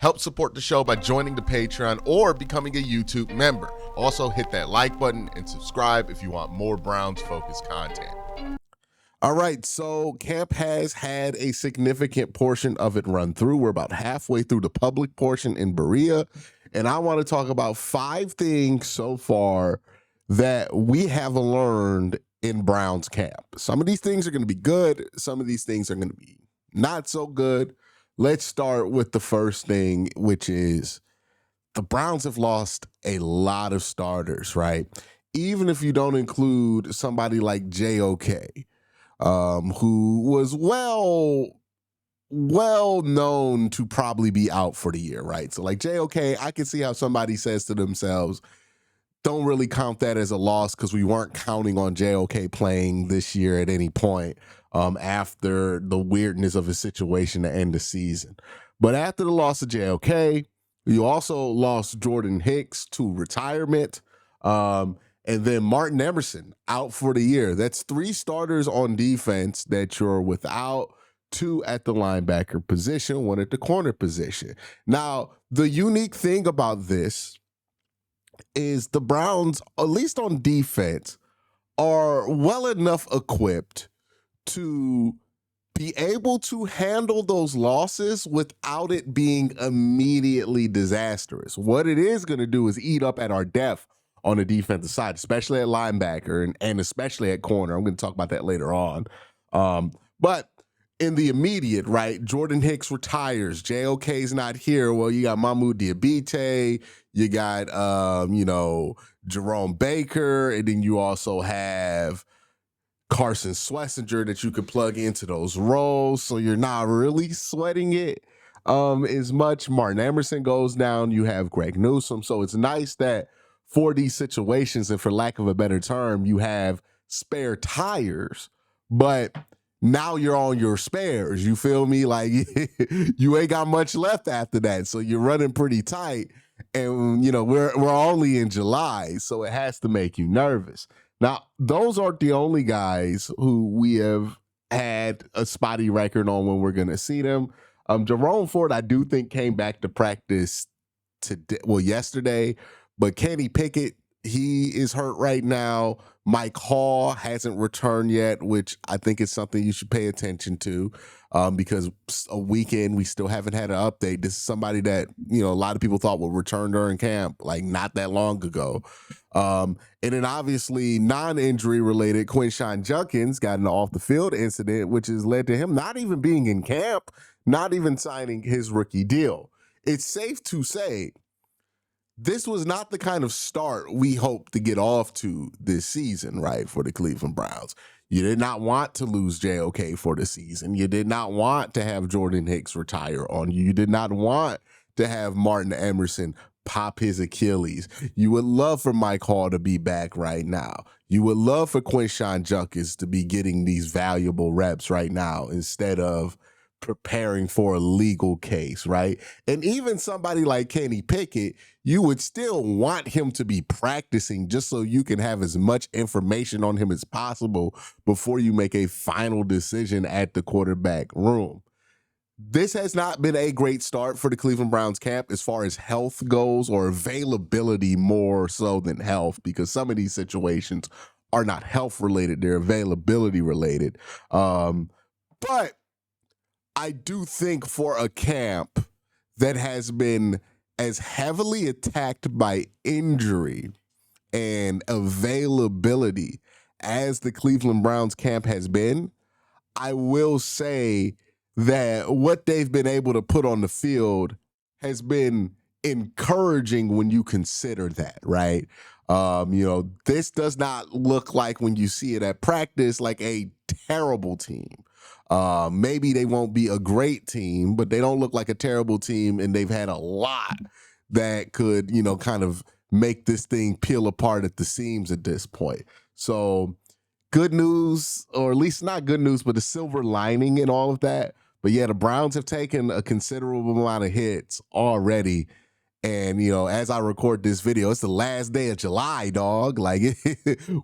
Help support the show by joining the Patreon or becoming a YouTube member. Also, hit that like button and subscribe if you want more Browns-focused content. All right, so camp has had a significant portion of it run through. We're about halfway through the public portion in Berea, and I want to talk about 5 things so far that we have learned in Browns camp. Some of these things are going to be good. Some of these things are going to be not so good. Let's start with the first thing, which is the Browns have lost a lot of starters, right? Even if you don't include somebody like JOK, who was well known to probably be out for the year, right? So like JOK, I can see how somebody says to themselves, don't really count that as a loss because we weren't counting on JOK playing this year at any point after the weirdness of his situation to end the season. But after the loss of JOK, you also lost Jordan Hicks to retirement. And then Martin Emerson out for the year. That's 3 starters on defense that you're without, 2 at the linebacker position, 1 at the corner position. Now, the unique thing about this is the Browns, at least on defense, are well enough equipped to be able to handle those losses without it being immediately disastrous. What it is going to do is eat up at our depth on the defensive side, especially at linebacker and especially at corner. I'm going to talk about that later on. But in the immediate, right, Jordan Hicks retires. JOK's not here. Well, you got Mahmoud Diabate. You got, Jerome Baker. And then you also have Carson Schlesinger that you could plug into those roles. So you're not really sweating it as much. Martin Emerson goes down. You have Greg Newsome. So it's nice that for these situations, and for lack of a better term, you have spare tires, but now you're on your spares. You feel me? Like you ain't got much left after that. So you're running pretty tight. And, we're only in July, so it has to make you nervous. Now, those aren't the only guys who we have had a spotty record on when we're going to see them. Jerome Ford, I do think, came back to practice yesterday. But Kenny Pickett, he is hurt right now. Mike Hall hasn't returned yet, which I think is something you should pay attention to because a weekend we still haven't had an update. This is somebody that, a lot of people thought would return during camp, like not that long ago. And then obviously non-injury related, Quincy Junkins got an off-the-field incident, which has led to him not even being in camp, not even signing his rookie deal. It's safe to say this was not the kind of start we hoped to get off to this season, right, for the Cleveland Browns. You did not want to lose JOK for the season. You did not want to have Jordan Hicks retire on you. You did not want to have Martin Emerson pop his Achilles. You would love for Mike Hall to be back right now. You would love for Quincy Junkins to be getting these valuable reps right now instead of preparing for a legal case, right? And even somebody like Kenny Pickett, you would still want him to be practicing just so you can have as much information on him as possible before you make a final decision at the quarterback room. This has not been a great start for the Cleveland Browns camp as far as health goes, or availability more so than health, because some of these situations are not health related, they're availability related. But I do think for a camp that has been as heavily attacked by injury and availability as the Cleveland Browns camp has been, I will say that what they've been able to put on the field has been encouraging when you consider that, right? This does not look like, when you see it at practice, like a terrible team. Maybe they won't be a great team, but they don't look like a terrible team, and they've had a lot that could, kind of make this thing peel apart at the seams at this point. So good news, or at least not good news, but a silver lining in all of that. But yeah, the Browns have taken a considerable amount of hits already. And, as I record this video, it's the last day of July, dog. Like,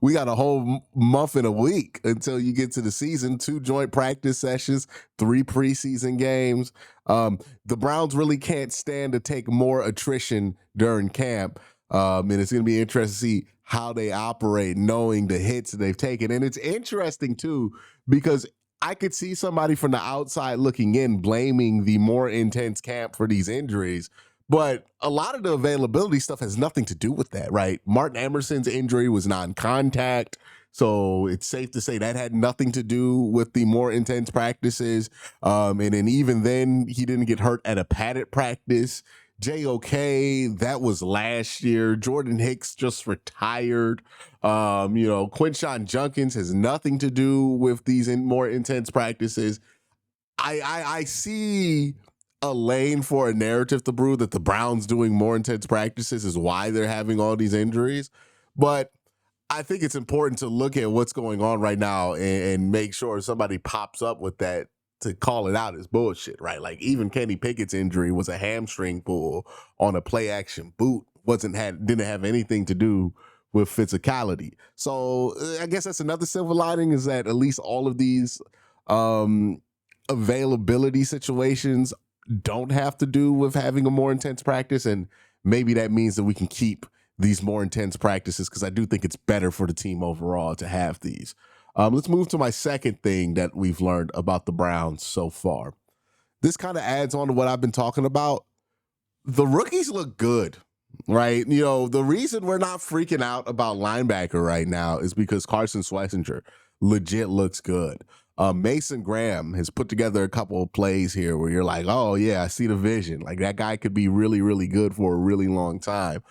we got a whole month and a week until you get to the season. 2 joint practice sessions, 3 preseason games. The Browns really can't stand to take more attrition during camp. And it's going to be interesting to see how they operate, knowing the hits that they've taken. And it's interesting, too, because I could see somebody from the outside looking in blaming the more intense camp for these injuries. But a lot of the availability stuff has nothing to do with that, right? Martin Emerson's injury was non-contact. So it's safe to say that had nothing to do with the more intense practices. And then even then, he didn't get hurt at a padded practice. JOK, that was last year. Jordan Hicks just retired. Quinshon Junkins has nothing to do with these more intense practices. I see a lane for a narrative to brew that the Browns doing more intense practices is why they're having all these injuries. But I think it's important to look at what's going on right now and make sure somebody pops up with that to call it out as bullshit, right? Like even Kenny Pickett's injury was a hamstring pull on a play action boot. Didn't have anything to do with physicality. So I guess that's another silver lining, is that at least all of these availability situations don't have to do with having a more intense practice. And maybe that means that we can keep these more intense practices, because I do think it's better for the team overall to have these. Let's move to my second thing that we've learned about the Browns so far. This kind of adds on to what I've been talking about. The rookies look good, right? The reason we're not freaking out about linebacker right now is because Carson Schlesinger legit looks good. Mason Graham has put together a couple of plays here where you're like, oh yeah, I see the vision. Like that guy could be really, really good for a really long time.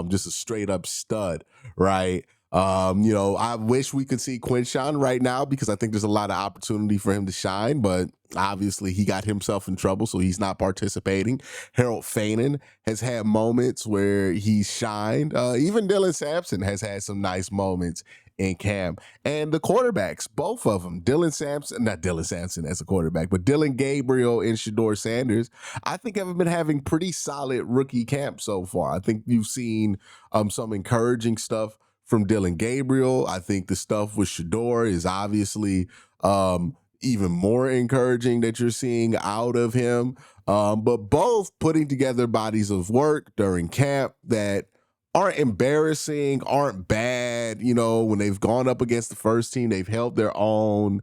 Just a straight up stud, right? I wish we could see Quinshon right now, because I think there's a lot of opportunity for him to shine, but obviously he got himself in trouble, so he's not participating. Harold Fainin has had moments where he's shined. Even Dylan Sampson has had some nice moments in camp. And the quarterbacks, both of them, not Dylan Sampson as a quarterback, but Dylan Gabriel and Shador Sanders, I think have been having pretty solid rookie camp so far. I think you've seen some encouraging stuff from Dylan Gabriel. I think the stuff with Shador is obviously even more encouraging that you're seeing out of him. But both putting together bodies of work during camp that aren't embarrassing, aren't bad. When they've gone up against the first team, they've held their own.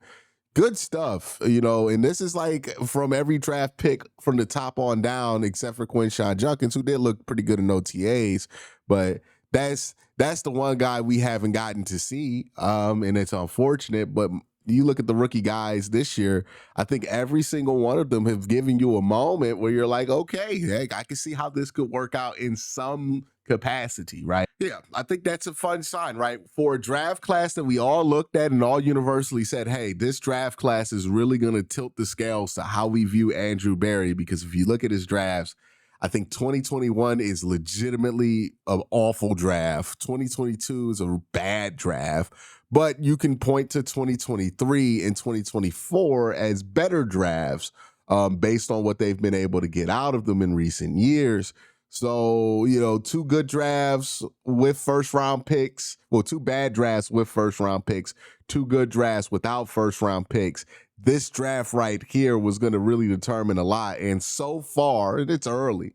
Good stuff, and this is like from every draft pick from the top on down, except for Quinshon Junkins, who did look pretty good in OTAs, but that's the one guy we haven't gotten to see, and it's unfortunate. But you look at the rookie guys this year, I think every single one of them have given you a moment where you're like, okay, heck, I can see how this could work out in some capacity, right? Yeah, I think that's a fun sign, right? For a draft class that we all looked at and all universally said, hey, this draft class is really going to tilt the scales to how we view Andrew Berry, because if you look at his drafts, I think 2021 is legitimately an awful draft. 2022 is a bad draft, but you can point to 2023 and 2024 as better drafts based on what they've been able to get out of them in recent years. So, two good drafts with first round picks. Well, two bad drafts with first round picks, two good drafts without first round picks. This draft right here was going to really determine a lot. And so far, and it's early,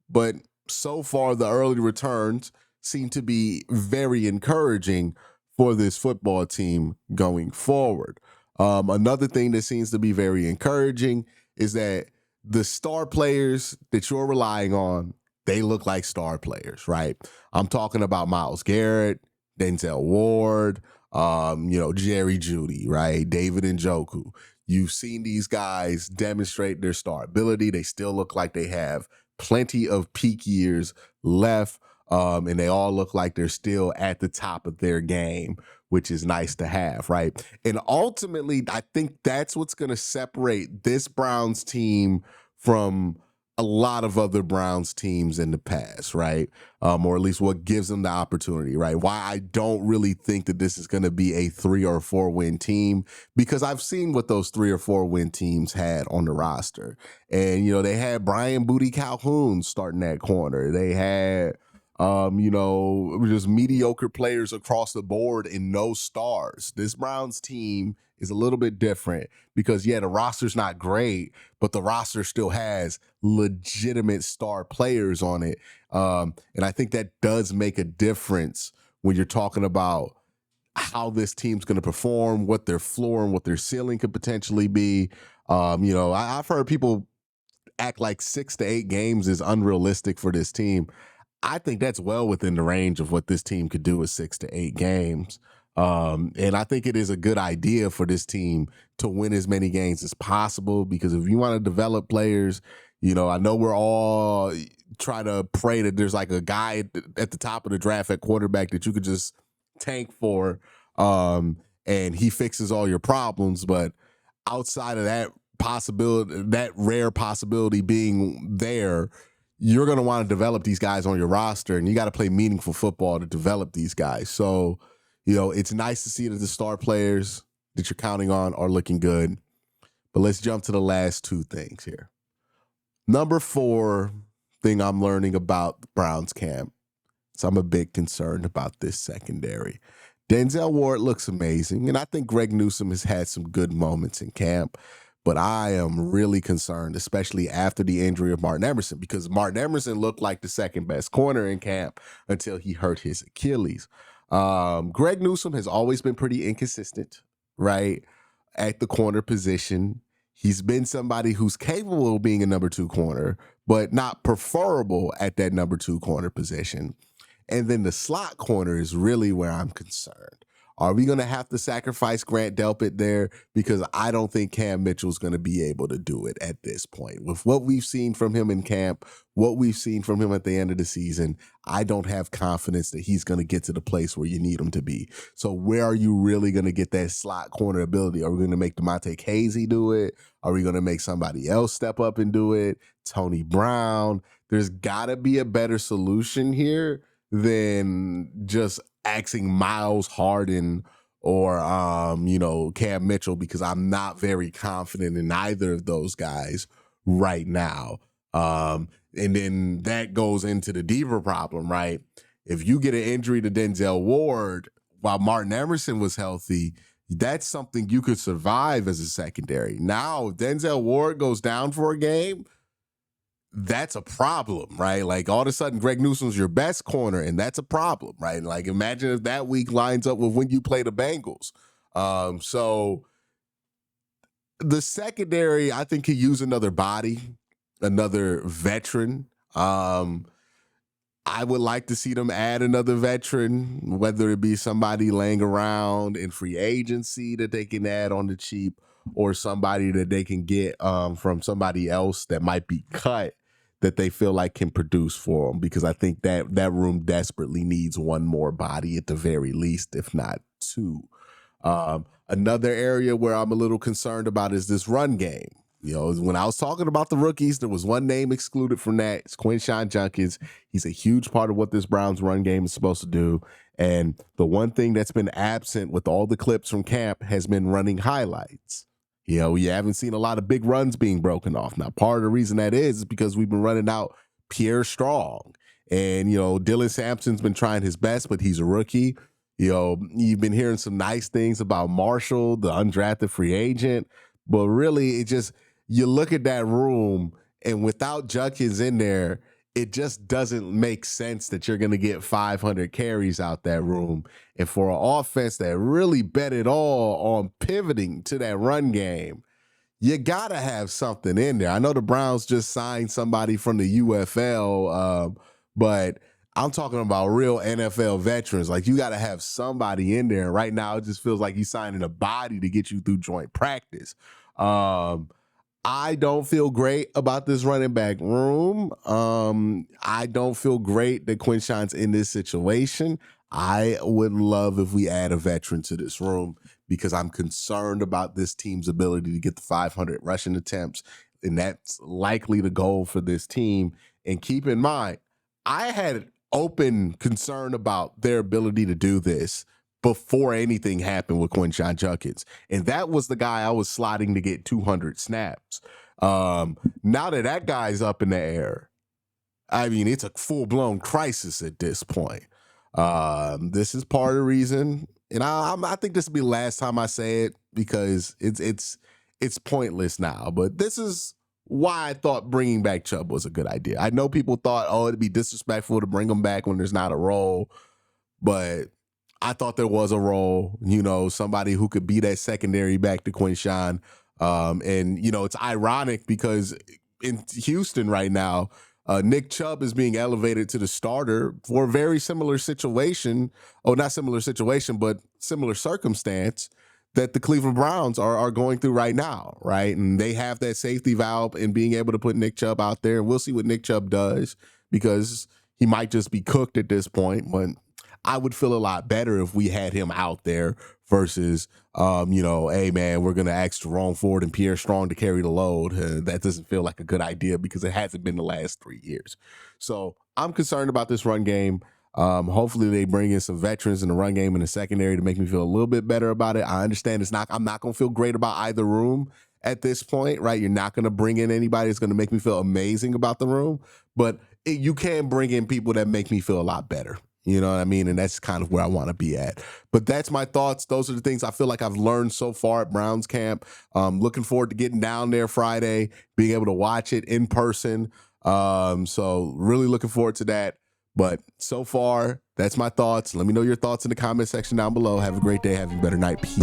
but so far the early returns seem to be very encouraging for this football team going forward. Another thing that seems to be very encouraging is that the star players that you're relying on, they look like star players, right? I'm talking about Myles Garrett, Denzel Ward, Jerry Jeudy, right? David Njoku. You've seen these guys demonstrate their star ability. They still look like they have plenty of peak years left, and they all look like they're still at the top of their game, which is nice to have, right? And ultimately, I think that's what's going to separate this Browns team from a lot of other Browns teams in the past, right? Or at least what gives them the opportunity, right? Why I don't really think that this is going to be a 3 or 4 win team, because I've seen what those 3 or 4 win teams had on the roster. And, they had Brian Booty Calhoun starting that corner. They had Just mediocre players across the board and no stars. This Browns team is a little bit different because, yeah, the roster's not great, but the roster still has legitimate star players on it. And I think that does make a difference when you're talking about how this team's going to perform, what their floor and what their ceiling could potentially be. I've heard people act like 6 to 8 games is unrealistic for this team. I think that's well within the range of what this team could do with 6 to 8 games. And I think it is a good idea for this team to win as many games as possible, because if you want to develop players, I know we're all trying to pray that there's like a guy at the top of the draft at quarterback that you could just tank for, and he fixes all your problems. But outside of that possibility, that rare possibility being there, you're going to want to develop these guys on your roster, and you got to play meaningful football to develop these guys. So, it's nice to see that the star players that you're counting on are looking good. But let's jump to the last two things here. Number 4 thing I'm learning about the Browns camp. So I'm a bit concerned about this secondary. Denzel Ward looks amazing, and I think Greg Newsome has had some good moments in camp. But I am really concerned, especially after the injury of Martin Emerson, because Martin Emerson looked like the second best corner in camp until he hurt his Achilles. Greg Newsome has always been pretty inconsistent, right, at the corner position. He's been somebody who's capable of being a number 2 corner, but not preferable at that number 2 corner position. And then the slot corner is really where I'm concerned. Are we going to have to sacrifice Grant Delpit there? Because I don't think Cam Mitchell's going to be able to do it at this point. With what we've seen from him in camp, what we've seen from him at the end of the season, I don't have confidence that he's going to get to the place where you need him to be. So where are you really going to get that slot corner ability? Are we going to make DeMonte Casey do it? Are we going to make somebody else step up and do it? Tony Brown? There's got to be a better solution here than just axing Miles Harden or Cam Mitchell, because I'm not very confident in either of those guys right now. And then that goes into the deeper problem, right? If you get an injury to Denzel Ward while Martin Emerson was healthy, that's something you could survive as a secondary. Now, if Denzel Ward goes down for a game, that's a problem, right? Like, all of a sudden, Greg Newsome's your best corner, and that's a problem, right? Like, imagine if that week lines up with when you play the Bengals. So the secondary, I think, could use another body, another veteran. I would like to see them add another veteran, whether it be somebody laying around in free agency that they can add on the cheap, or somebody that they can get from somebody else that might be cut that they feel like can produce for them, because I think that room desperately needs one more body at the very least, if not 2. Another area where I'm a little concerned about is this run game. When I was talking about the rookies, there was one name excluded from that. It's Quincy Junkins. He's a huge part of what this Browns run game is supposed to do. And the one thing that's been absent with all the clips from camp has been running highlights. You haven't seen a lot of big runs being broken off. Now, part of the reason that is because we've been running out Pierre Strong. And, Dylan Sampson's been trying his best, but he's a rookie. You've been hearing some nice things about Marshall, the undrafted free agent. But really, you look at that room, and without Junkins in there, it just doesn't make sense that you're going to get 500 carries out that room. And for an offense that really bet it all on pivoting to that run game, you got to have something in there. I know the Browns just signed somebody from the UFL, but I'm talking about real NFL veterans. Like, you got to have somebody in there. Right now, it just feels like you're signing a body to get you through joint practice. I don't feel great about this running back room. I don't feel great that Quinshawn's in this situation. I would love if we add a veteran to this room, because I'm concerned about this team's ability to get the 500 rushing attempts, and that's likely the goal for this team. And keep in mind, I had open concern about their ability to do this before anything happened with Quincy Junkins. And that was the guy I was slotting to get 200 snaps. Now that guy's up in the air, I mean, it's a full-blown crisis at this point. This is part of the reason, and I think this will be the last time I say it because it's pointless now. But this is why I thought bringing back Chubb was a good idea. I know people thought, oh, it'd be disrespectful to bring him back when there's not a role, but I thought there was a role, somebody who could be that secondary back to Quincy. And, it's ironic because in Houston right now, Nick Chubb is being elevated to the starter for a very similar situation. Oh, not similar situation, but similar circumstance that the Cleveland Browns are going through right now, right? And they have that safety valve in being able to put Nick Chubb out there. And we'll see what Nick Chubb does because he might just be cooked at this point. But I would feel a lot better if we had him out there versus, hey, man, we're going to ask Jerome Ford and Pierre Strong to carry the load. That doesn't feel like a good idea because it hasn't been the last 3 years. So I'm concerned about this run game. Hopefully they bring in some veterans in the run game in the secondary to make me feel a little bit better about it. I understand I'm not going to feel great about either room at this point, right? You're not going to bring in anybody that's going to make me feel amazing about the room, but you can bring in people that make me feel a lot better. You know what I mean? And that's kind of where I want to be at. But that's my thoughts. Those are the things I feel like I've learned so far at Browns camp. Looking forward to getting down there Friday, being able to watch it in person. So really looking forward to that. But so far, that's my thoughts. Let me know your thoughts in the comment section down below. Have a great day. Have a better night. Peace.